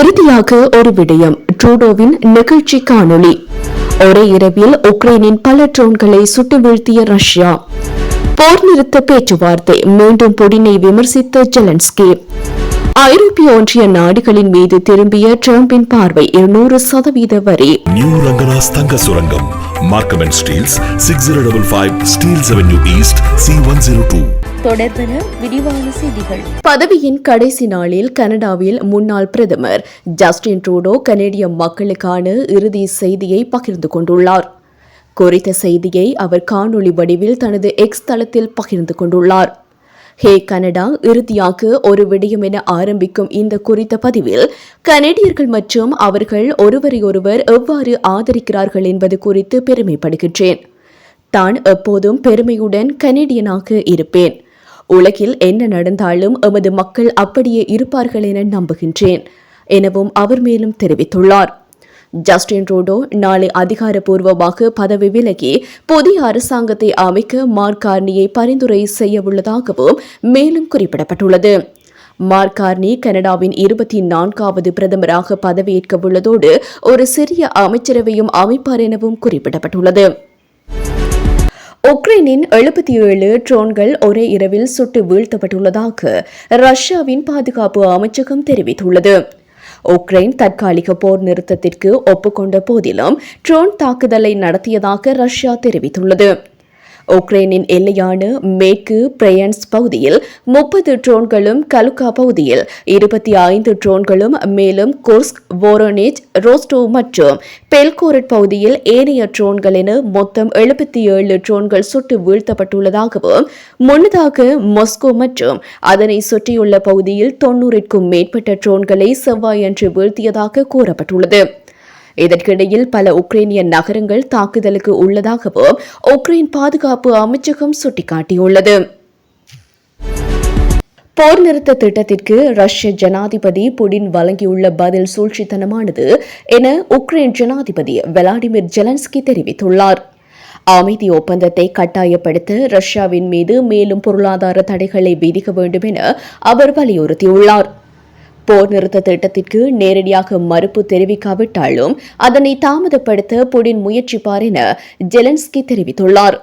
இறுதியாக ஒரு விடயம். ட்ரூடோவின் நிகழ்ச்சி காணொளி. ஒரே இரவில் உக்ரைனின் பல ட்ரோன்களை சுட்டு வீழ்த்திய ரஷ்யா. போர் நிறுத்த பேச்சுவார்த்தை. மீண்டும் புடினை விமர்சித்த ஜெலன்ஸ்கி. ஐரோப்பிய ஒன்றிய நாடுகளின் மீது திரும்பிய டிரம்பின் பார்வை. 200% வரி. நியூ ரங்கனாஸ் தங்க சுரங்கம். Markham and Steels 6055 Steels Avenue East C102. தொடர்பென விரிவான செய்திகள். பதவியின் கடைசி நாளில் கனடாவில் முன்னாள் பிரதமர் ஜஸ்டின் ட்ரூடோ கனேடிய மக்களுக்கான இறுதி செய்தியை பகிர்ந்து கொண்டுள்ளார். குறித்த செய்தியை அவர் காணொலி வடிவில் தனது எக்ஸ் தளத்தில் பகிர்ந்து கொண்டுள்ளார். ஹே கனடா, இறுதியாக ஒரு விடயம் என ஆரம்பிக்கும் இந்த குறித்த பதிவில் கனேடியர்கள் மற்றும் அவர்கள் ஒருவரையொருவர் எவ்வாறு ஆதரிக்கிறார்கள் என்பது குறித்து பெருமைப்படுகின்றேன். தான் எப்போதும் பெருமையுடன் கனேடியனாக இருப்பேன். உலகில் என்ன நடந்தாலும் எமது மக்கள் அப்படியே இருப்பார்கள் என நம்புகின்றேன் எனவும் அவர் மேலும் தெரிவித்துள்ளார். ஜஸ்டின் ட்ரூடோ நாளை அதிகாரப்பூர்வமாக பதவி விலகி புதிய அரசாங்கத்தை அமைக்க மார்க் கார்னியை பரிந்துரை செய்யவுள்ளதாகவும் மேலும் குறிப்பிடப்பட்டுள்ளது. மார்க் கார்னி கனடாவின் 24வது பிரதமராக பதவியேற்க உள்ளதோடு ஒரு சிறிய அமைச்சரவையும் அமைப்பார் எனவும் குறிப்பிடப்பட்டுள்ளது. உக்ரைனின் 77 ட்ரோன்கள் ஒரே இரவில் சுட்டு வீழ்த்தப்பட்டுள்ளதாக ரஷ்யாவின் பாதுகாப்பு அமைச்சகம் தெரிவித்துள்ளது. உக்ரைன் தற்காலிக போர் நிறுத்தத்திற்கு ஒப்புக்கொண்ட போதிலும் ட்ரோன் தாக்குதலை நடத்தியதாக ரஷ்யா தெரிவித்துள்ளது. உக்ரைனின் எல்லையான மேற்கு பிரையன்ஸ் பகுதியில் 30 ட்ரோன்களும், கலுகா பகுதியில் 25 ட்ரோன்களும், மேலும் குர்ஸ்க், வோரோனிச், ரோஸ்டோவ் மற்றும் பெல்கோரட் பகுதியில் ஏனைய ட்ரோன்கள் என மொத்தம் 77 ட்ரோன்கள் சுட்டு வீழ்த்தப்பட்டுள்ளதாகவும், முன்னதாக மாஸ்கோ மற்றும் அதனை சுற்றியுள்ள பகுதியில் 90க்கும் மேற்பட்ட ட்ரோன்களை செவ்வாயன்று வீழ்த்தியதாக கூறப்பட்டுள்ளது. இதற்கிடையில் பல உக்ரைனிய நகரங்கள் தாக்குதலுக்கு உள்ளதாகவும் உக்ரைன் பாதுகாப்பு அமைச்சகம் சுட்டிக்காட்டியுள்ளது. போர் நிறுத்த திட்டத்திற்கு ரஷ்ய ஜனாதிபதி புடின் வழங்கியுள்ள பதில் சூழ்ச்சித்தனமானது என உக்ரைன் ஜனாதிபதி விளாடிமிர் ஜெலன்ஸ்கி தெரிவித்துள்ளார். அமைதி ஒப்பந்தத்தை கட்டாயப்படுத்த ரஷ்யாவின் மீது மேலும் பொருளாதார தடைகளை விதிக்க வேண்டும் என அவர் வலியுறுத்தியுள்ளார். போர் நிறுத்த திட்டத்திற்கு நேரடியாக மறுப்பு தெரிவிக்காவிட்டாலும் அதனை தாமதப்படுத்த புடின் முயற்சிப்பார் என ஜெலன்ஸ்கி தெரிவித்துள்ளார்.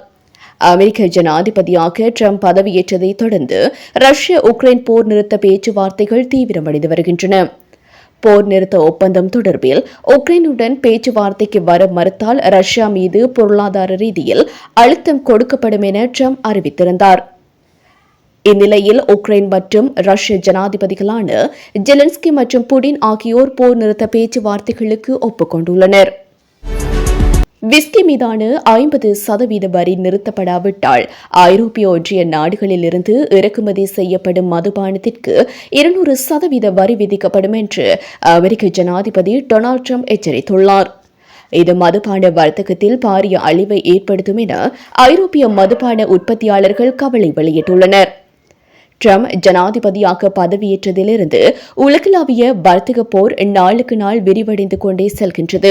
அமெரிக்க ஜனாதிபதியாக ட்ரம்ப் பதவியேற்றதைத் தொடர்ந்து ரஷ்ய உக்ரைன் போர் நிறுத்த பேச்சுவார்த்தைகள் தீவிரமடைந்து வருகின்றன. போர் நிறுத்த ஒப்பந்தம் தொடர்பில் உக்ரைனுடன் பேச்சுவார்த்தைக்கு வர மறுத்தால் ரஷ்யா மீது பொருளாதார ரீதியில் அழுத்தம் கொடுக்கப்படும் என ட்ரம்ப் அறிவித்திருந்தார். இந்நிலையில் உக்ரைன் மற்றும் ரஷ்ய ஜனாதிபதிகளான ஜெலன்ஸ்கி மற்றும் புடின் ஆகியோர் போர் நிறுத்த பேச்சுவார்த்தைகளுக்கு ஒப்புக்கொண்டுள்ளனர். விஸ்கி மீதான 50% வரி நிறுத்தப்படாவிட்டால் ஐரோப்பிய ஒன்றிய நாடுகளில் இருந்து இறக்குமதி செய்யப்படும் மதுபானத்திற்கு 200% வரி விதிக்கப்படும் என்று அமெரிக்க ஜனாதிபதி டொனால்ட் ட்ரம்ப் எச்சரித்துள்ளார். இது மதுபான வர்த்தகத்தில் பாரிய அழிவை ஏற்படுத்தும் என ஐரோப்பிய மதுபான உற்பத்தியாளர்கள் கவலை வெளியிட்டுள்ளனர். ட்ரம்ப் ஜனாதிபதியாக பதவியேற்றதிலிருந்து உலகளாவிய வர்த்தக போர் நாளுக்கு நாள் விரிவடைந்து கொண்டே செல்கின்றது.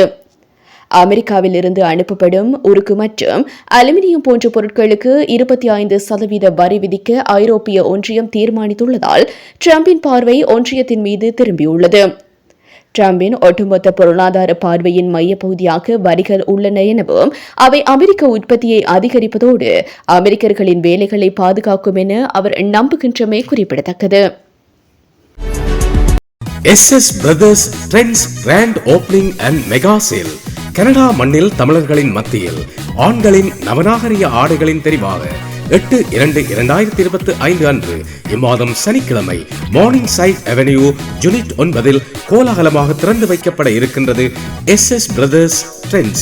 அமெரிக்காவில் இருந்து அனுப்பப்படும் உருக்கு மற்றும் அலுமினியம் போன்ற பொருட்களுக்கு 25% வரி விதிக்க ஐரோப்பிய ஒன்றியம் தீர்மானித்துள்ளதால் ட்ரம்பின் பார்வை ஒன்றியத்தின் மீது திரும்பியுள்ளது. ட்ரம்பின் ஒட்டுமொத்த பொருளாதார பார்வையின் மையப்பகுதியாக வரிகள் உள்ளன எனவும் அவை அமெரிக்க உற்பத்தியை அதிகரிப்பதோடு அமெரிக்கர்களின் வேலைகளை பாதுகாக்கும் என அவர் நம்புகின்றமை குறிப்பிடத்தக்கது. SS Brothers Trends Grand Opening and Mega Sale. Canada மண்ணில் தமிழர்களின் மத்தியில் ஆண்களின் நவநாகரிக ஆடைகளின் தெரிவாக 8/2/2025 அன்று இம்மாதம் சனிக்கிழமை மார்னிங் சைட் அவென்யூ யூனிட் 9 கோலாகலமாக திறந்து வைக்கப்பட இருக்கின்றது SS Brothers Trends.